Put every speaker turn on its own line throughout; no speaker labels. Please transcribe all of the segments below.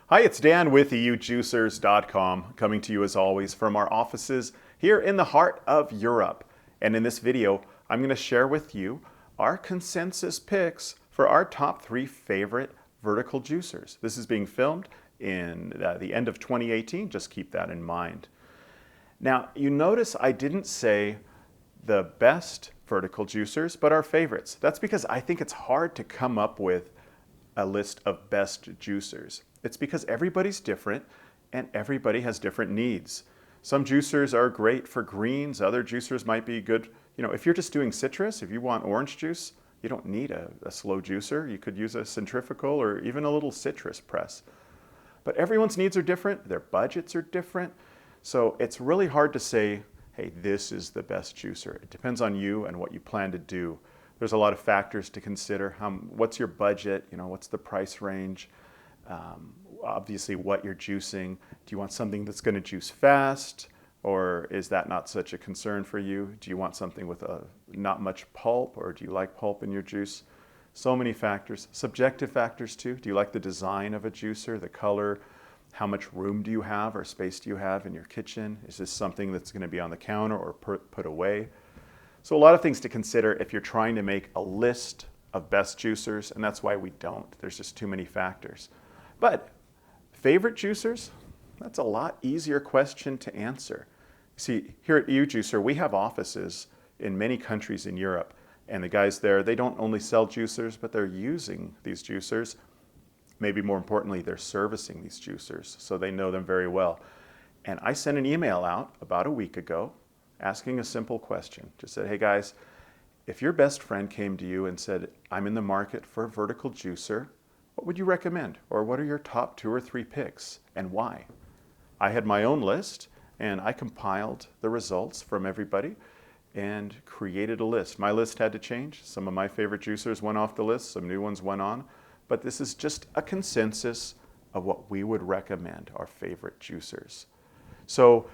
Hi, it's Dan with EUJUICERS.COM, coming to you as always from our offices here in the heart of Europe. And in this video, I'm going to share with you our consensus picks for our top 3 favorite vertical juicers. This is being filmed in the end of 2018, just keep that in mind. Now, you notice I didn't say the best vertical juicers, but our favorites. That's because I think it's hard to come up with a list of best juicers. It's because everybody's different and everybody has different needs. Some juicers are great for greens, other juicers might be good. You know, if you're just doing citrus, if you want orange juice, you don't need a slow juicer. You could use a centrifugal or even a little citrus press. But everyone's needs are different, their budgets are different. So it's really hard to say, hey, this is the best juicer. It depends on you and what you plan to do. There's a lot of factors to consider. What's your budget? You know, what's the price range? Obviously, what you're juicing. Do you want something that's going to juice fast, or is that not such a concern for you? Do you want something with not much pulp, or do you like pulp in your juice? So many factors. Subjective factors too. Do you like the design of a juicer, the color? How much room do you have or space do you have in your kitchen? Is this something that's going to be on the counter or put away? So a lot of things to consider if you're trying to make a list of best juicers, and that's why we don't. There's just too many factors. But favorite juicers? That's a lot easier question to answer. See, here at EUJUICER, we have offices in many countries in Europe, and the guys there, they don't only sell juicers, but they're using these juicers. Maybe more importantly, they're servicing these juicers, so they know them very well. And I sent an email out about a week ago asking a simple question. Just said, hey guys, if your best friend came to you and said, I'm in the market for a vertical juicer, what would you recommend? Or what are your top 2 or 3 picks and why? I had my own list and I compiled the results from everybody and created a list. My list had to change. Some of my favorite juicers went off the list, some new ones went on, but this is just a consensus of what we would recommend, our favorite juicers. So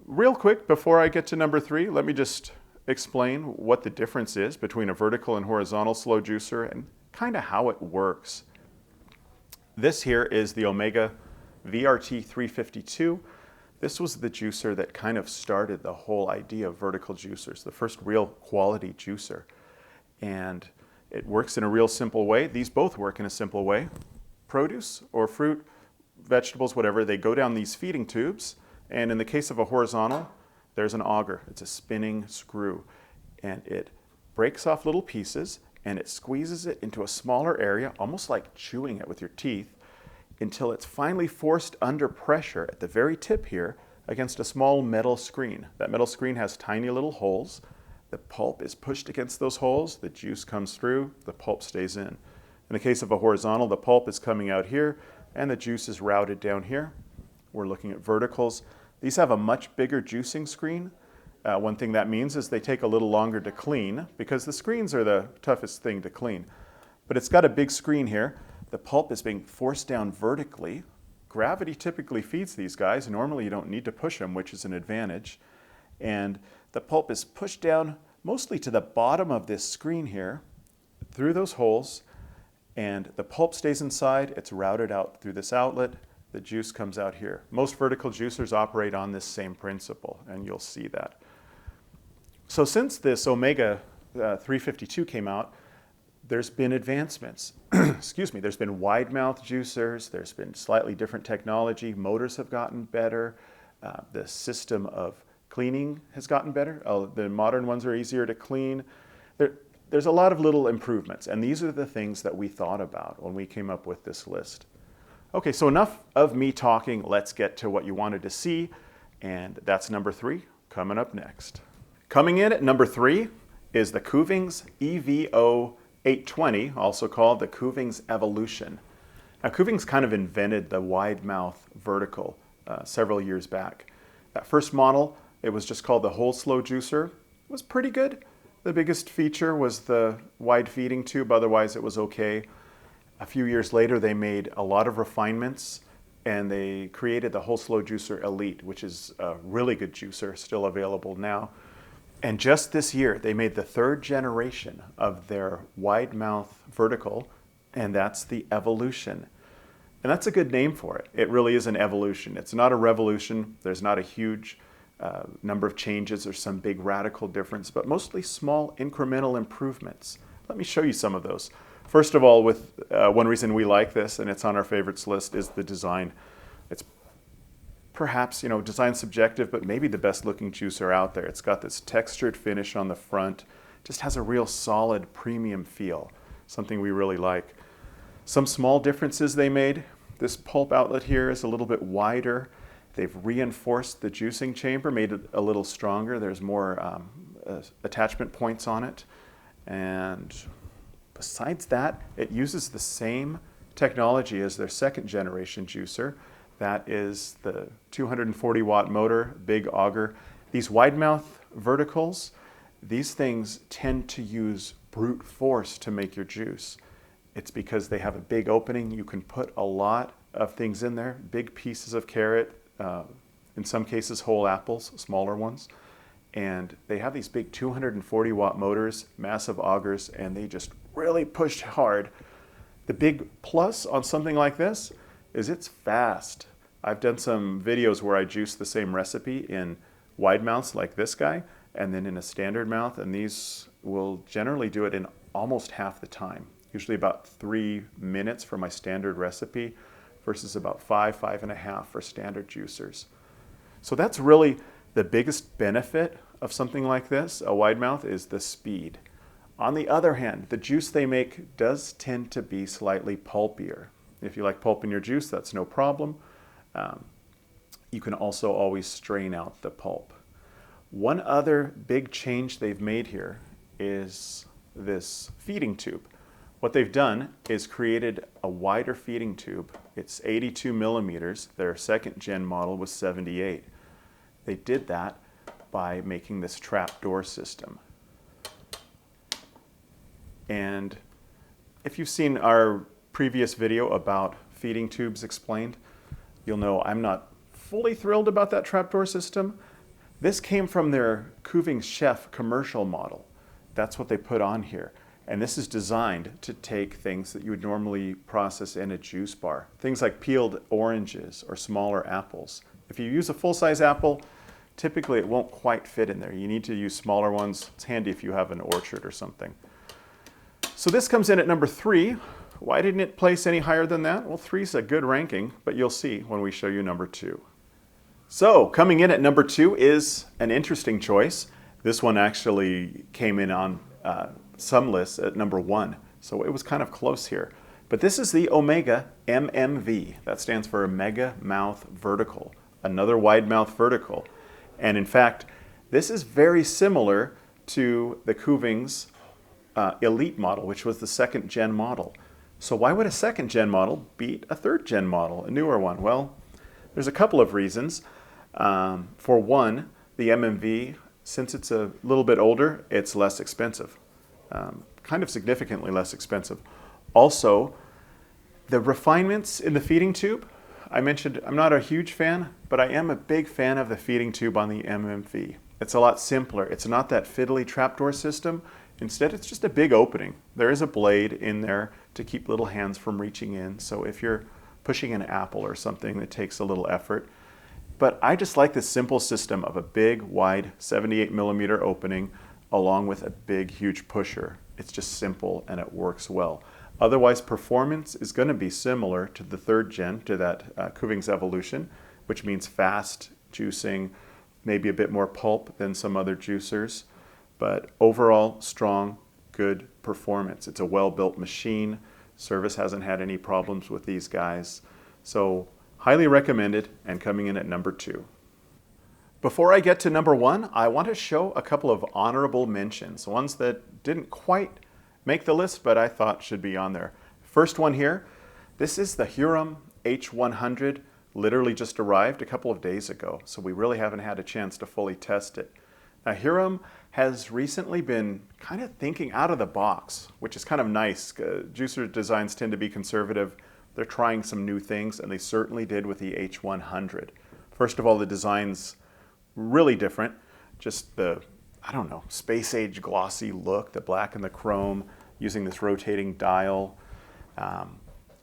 real quick, before I get to number 3, let me just explain what the difference is between a vertical and horizontal slow juicer and kind of how it works. This here is the Omega VRT 352. This was the juicer that kind of started the whole idea of vertical juicers, the first real quality juicer. And it works in a real simple way. These both work in a simple way. Produce or fruit, vegetables, whatever, they go down these feeding tubes. And in the case of a horizontal, there's an auger. It's a spinning screw. And it breaks off little pieces and it squeezes it into a smaller area, almost like chewing it with your teeth, until it's finally forced under pressure at the very tip here against a small metal screen. That metal screen has tiny little holes. The pulp is pushed against those holes, the juice comes through, the pulp stays in. In the case of a horizontal, the pulp is coming out here and the juice is routed down here. We're looking at verticals. These have a much bigger juicing screen. One thing that means is they take a little longer to clean because the screens are the toughest thing to clean. But it's got a big screen here. The pulp is being forced down vertically. Gravity typically feeds these guys. Normally you don't need to push them, which is an advantage. And the pulp is pushed down mostly to the bottom of this screen here through those holes, and the pulp stays inside. It's routed out through this outlet. The juice comes out here. Most vertical juicers operate on this same principle, and you'll see that. So since this Omega 352 came out, there's been advancements. Excuse me, there's been wide mouth juicers, there's been slightly different technology, motors have gotten better, the system of cleaning has gotten better. The modern ones are easier to clean. There's a lot of little improvements, and these are the things that we thought about when we came up with this list. Okay, so enough of me talking. Let's get to what you wanted to see, and that's number 3 coming up next. Coming in at number 3 is the Kuvings EVO 820, also called the Kuvings Evolution. Now, Kuvings kind of invented the wide mouth vertical several years back. That first model, it was just called the whole slow juicer. It was pretty good. The biggest feature was the wide feeding tube, otherwise it was okay. A few years later, they made a lot of refinements and they created the whole slow juicer Elite, which is a really good juicer, still available now. And just this year, they made the 3rd generation of their wide mouth vertical, and that's the Evolution. And that's a good name for it. It really is an evolution. It's not a revolution. There's not a huge number of changes or some big radical difference, but mostly small incremental improvements. Let me show you some of those. First of all, with one reason we like this, and it's on our favorites list, is the design. It's perhaps, design subjective, but maybe the best looking juicer out there. It's got this textured finish on the front, just has a real solid premium feel, something we really like. Some small differences they made. This pulp outlet here is a little bit wider. They've reinforced the juicing chamber, made it a little stronger. There's more attachment points on it. And besides that, it uses the same technology as their second generation juicer. That is the 240 watt motor, big auger. These wide mouth verticals, these things tend to use brute force to make your juice. It's because they have a big opening. You can put a lot of things in there, big pieces of carrot, in some cases whole apples, smaller ones. And they have these big 240 watt motors, massive augers, and they just really push hard. The big plus on something like this is it's fast. I've done some videos where I juice the same recipe in wide mouths like this guy, and then in a standard mouth, and these will generally do it in almost half the time. Usually about 3 minutes for my standard recipe versus about 5.5 for standard juicers. So that's really the biggest benefit of something like this, a wide mouth, is the speed. On the other hand, the juice they make does tend to be slightly pulpier. If you like pulp in your juice, that's no problem. You can also always strain out the pulp. One other big change they've made here is this feeding tube. What they've done is created a wider feeding tube. It's 82 millimeters. Their second gen model was 78. They did that by making this trap door system. And if you've seen our previous video about feeding tubes explained, you'll know I'm not fully thrilled about that trapdoor system. This came from their Kuvings Chef commercial model. That's what they put on here. And this is designed to take things that you would normally process in a juice bar. Things like peeled oranges or smaller apples. If you use a full-size apple, typically it won't quite fit in there. You need to use smaller ones. It's handy if you have an orchard or something. So this comes in at number 3. Why didn't it place any higher than that? Well, 3 is a good ranking, but you'll see when we show you number 2. So coming in at number 2 is an interesting choice. This one actually came in on some lists at number 1, so it was kind of close here. But this is the Omega MMV. That stands for Mega Mouth Vertical, another wide mouth vertical. And in fact, this is very similar to the Kuvings Elite model, which was the second gen model. So why would a second gen model beat a third gen model, a newer one? Well, there's a couple of reasons. For one, the MMV, since it's a little bit older, it's less expensive. Kind of significantly less expensive. Also, the refinements in the feeding tube, I mentioned I'm not a huge fan, but I am a big fan of the feeding tube on the MMV. It's a lot simpler. It's not that fiddly trapdoor system. Instead, it's just a big opening. There is a blade in there to keep little hands from reaching in. So if you're pushing an apple or something, it takes a little effort. But I just like this simple system of a big, wide 78 millimeter opening along with a big, huge pusher. It's just simple and it works well. Otherwise, performance is going to be similar to the third gen, to that Kuvings Evolution, which means fast juicing, maybe a bit more pulp than some other juicers, but overall strong, good performance. It's a well-built machine. Service hasn't had any problems with these guys. So highly recommended, and coming in at number 2. Before I get to number 1, I want to show a couple of honorable mentions, ones that didn't quite make the list, but I thought should be on there. First one here, this is the Hurom H100, literally just arrived a couple of days ago, so we really haven't had a chance to fully test it. Now Hurom has recently been kind of thinking out of the box, which is kind of nice. Juicer designs tend to be conservative. They're trying some new things, and they certainly did with the H100. First of all, the design's really different. Just the, I don't know, space age glossy look, the black and the chrome, using this rotating dial.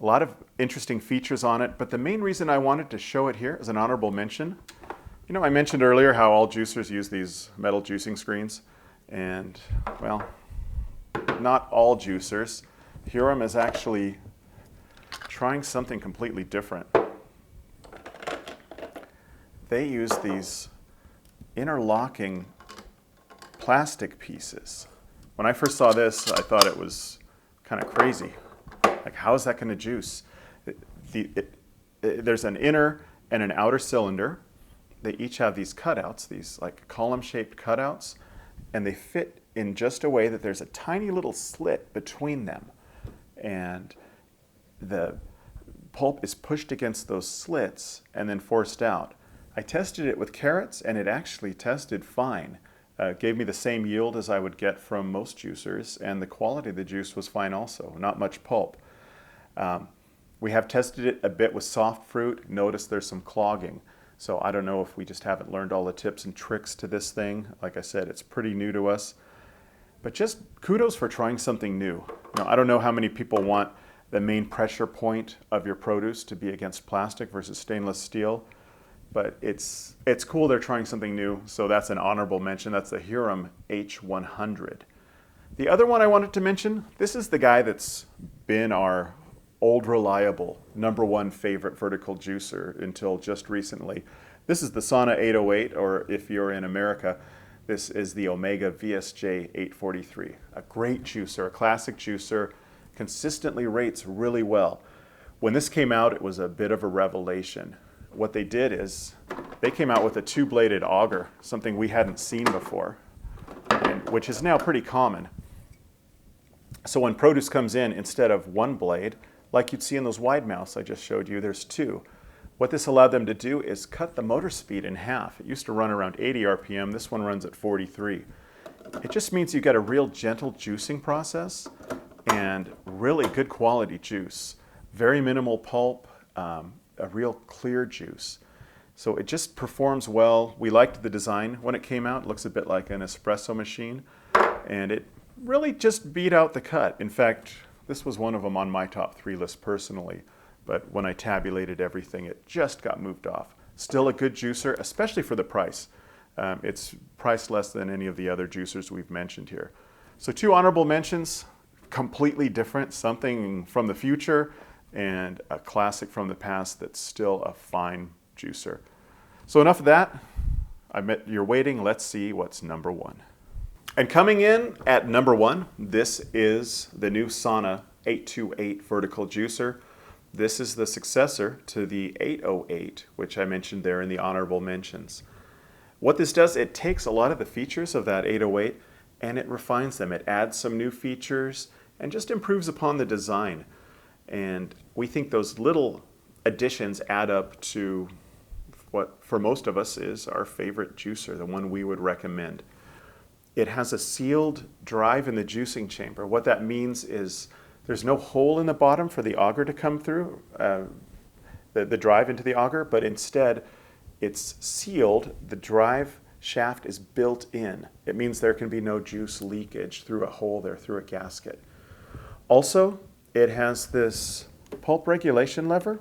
A lot of interesting features on it, but the main reason I wanted to show it here is an honorable mention. You know, I mentioned earlier how all juicers use these metal juicing screens, and well, not all juicers. Hurom is actually trying something completely different. They use these interlocking plastic pieces. When I first saw this, I thought it was kind of crazy. Like, how is that going to juice? There's an inner and an outer cylinder. They each have these cutouts, these like column-shaped cutouts, and they fit in just a way that there's a tiny little slit between them. And the pulp is pushed against those slits and then forced out. I tested it with carrots, and it actually tested fine. Gave me the same yield as I would get from most juicers, and the quality of the juice was fine also, not much pulp. We have tested it a bit with soft fruit. Notice there's some clogging. So I don't know if we just haven't learned all the tips and tricks to this thing. Like I said, it's pretty new to us. But just kudos for trying something new. Now, I don't know how many people want the main pressure point of your produce to be against plastic versus stainless steel. But it's cool they're trying something new, so that's an honorable mention. That's the Hurom H100. The other one I wanted to mention, this is the guy that's been our old reliable #1 favorite vertical juicer until just recently. This is the Sauna 808, or if you're in America, this is the Omega VSJ 843. A great juicer, a classic juicer, consistently rates really well. When this came out, it was a bit of a revelation. What they did is they came out with a 2-bladed auger, something we hadn't seen before, which is now pretty common. So when produce comes in, instead of 1 blade, like you'd see in those wide mouths I just showed you, there's 2. What this allowed them to do is cut the motor speed in half. It used to run around 80 RPM. This one runs at 43. It just means you get a real gentle juicing process and really good quality juice. Very minimal pulp. A real clear juice. So it just performs well. We liked the design when it came out. It looks a bit like an espresso machine, and it really just beat out the cut. In fact, this was one of them on my top 3 list personally, but when I tabulated everything, it just got moved off. Still a good juicer, especially for the price. It's priced less than any of the other juicers we've mentioned here. So 2 honorable mentions, completely different, something from the future, and a classic from the past that's still a fine juicer. So enough of that. You're waiting. Let's see what's #1. And coming in at #1, this is the new Sauna 828 vertical juicer. This is the successor to the 808, which I mentioned there in the honorable mentions. What this does, it takes a lot of the features of that 808 and it refines them. It adds some new features and just improves upon the design. And we think those little additions add up to what for most of us is our favorite juicer, the one we would recommend. It has a sealed drive in the juicing chamber. What that means is there's no hole in the bottom for the auger to come through, the drive into the auger, but instead it's sealed. The drive shaft is built in. It means there can be no juice leakage through a hole there, through a gasket. Also, it has this pulp regulation lever.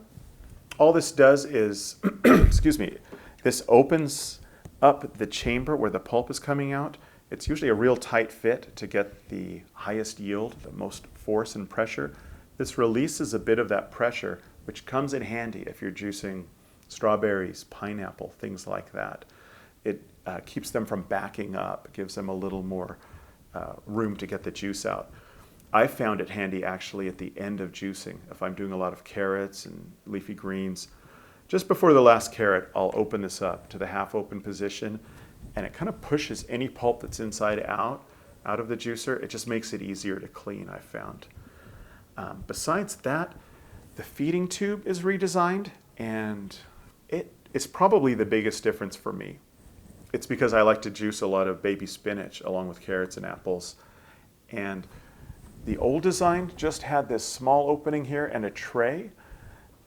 All this does is, excuse me, this opens up the chamber where the pulp is coming out. It's usually a real tight fit to get the highest yield, the most force and pressure. This releases a bit of that pressure, which comes in handy if you're juicing strawberries, pineapple, things like that. It keeps them from backing up, gives them a little more room to get the juice out. I found it handy actually at the end of juicing. If I'm doing a lot of carrots and leafy greens, just before the last carrot, I'll open this up to the half open position, and it kind of pushes any pulp that's inside out of the juicer. It just makes it easier to clean, I found. Besides that, the feeding tube is redesigned, and it's probably the biggest difference for me. It's because I like to juice a lot of baby spinach along with carrots and apples. And the old design just had this small opening here and a tray.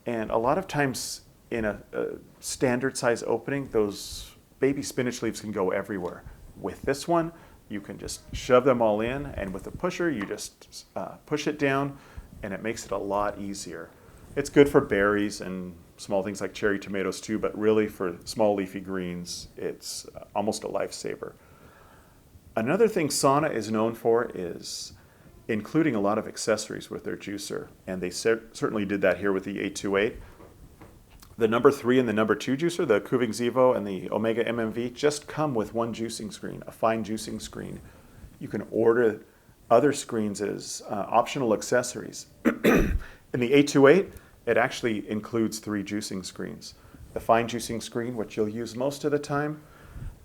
And a lot of times in a standard size opening, those baby spinach leaves can go everywhere. With this one, you can just shove them all in, and with a pusher, you just push it down, and it makes it a lot easier. It's good for berries and small things like cherry tomatoes too, but really for small leafy greens, it's almost a lifesaver. Another thing Sauna is known for is including a lot of accessories with their juicer, and they certainly did that here with the 828. The number 3 and the number 2 juicer, the Vicks Evo and the Omega MMV, just come with one juicing screen, a fine juicing screen. You can order other screens as optional accessories. In the 828, it actually includes 3 juicing screens. The fine juicing screen, which you'll use most of the time.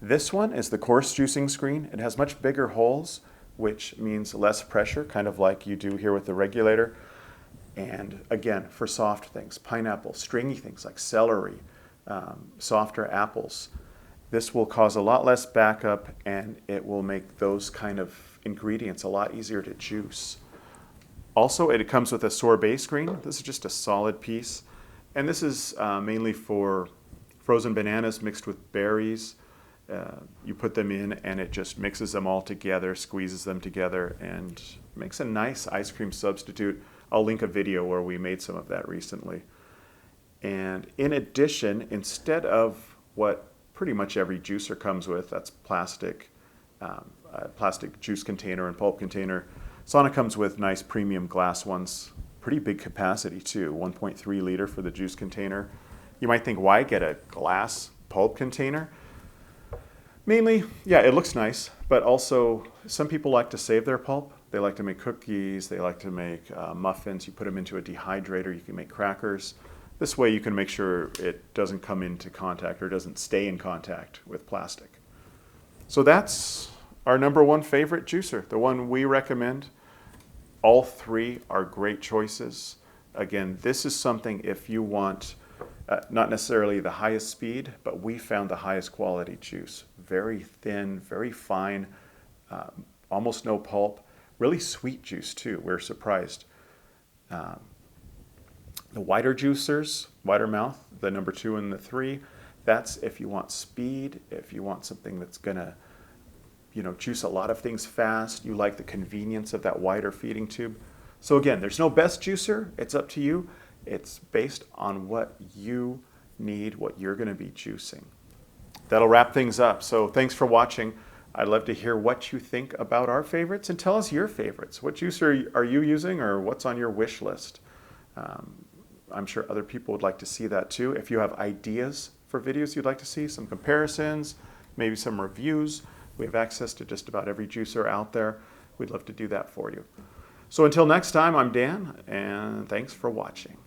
This one is the coarse juicing screen. It has much bigger holes, which means less pressure, kind of like you do here with the regulator. And again, for soft things, pineapple, stringy things like celery, softer apples. This will cause a lot less backup, and it will make those kind of ingredients a lot easier to juice. Also, it comes with a sorbet screen. This is just a solid piece. And this is mainly for frozen bananas mixed with berries. You put them in and it just mixes them all together, squeezes them together, and makes a nice ice cream substitute. I'll link a video where we made some of that recently. And in addition, instead of what pretty much every juicer comes with, that's plastic juice container and pulp container, Sauna comes with nice premium glass ones. Pretty big capacity too, 1.3 liter for the juice container. You might think, why get a glass pulp container? Mainly, yeah, it looks nice, but also some people like to save their pulp. They like to make cookies, they like to make muffins. You put them into a dehydrator, you can make crackers. This way you can make sure it doesn't come into contact or doesn't stay in contact with plastic. So that's our number 1 favorite juicer, the one we recommend. All 3 are great choices. Again, this is something if you want not necessarily the highest speed, but we found the highest quality juice. Very thin, very fine, almost no pulp. Really sweet juice too, we're surprised. The wider juicers, wider mouth, the number 2 and the 3, that's if you want speed, if you want something that's gonna juice a lot of things fast, you like the convenience of that wider feeding tube. So again, there's no best juicer, it's up to you. It's based on what you need, what you're gonna be juicing. That'll wrap things up. So thanks for watching. I'd love to hear what you think about our favorites, and tell us your favorites. What juicer are you using, or what's on your wish list? I'm sure other people would like to see that too. If you have ideas for videos you'd like to see, some comparisons, maybe some reviews, we have access to just about every juicer out there. We'd love to do that for you. So until next time, I'm Dan, and thanks for watching.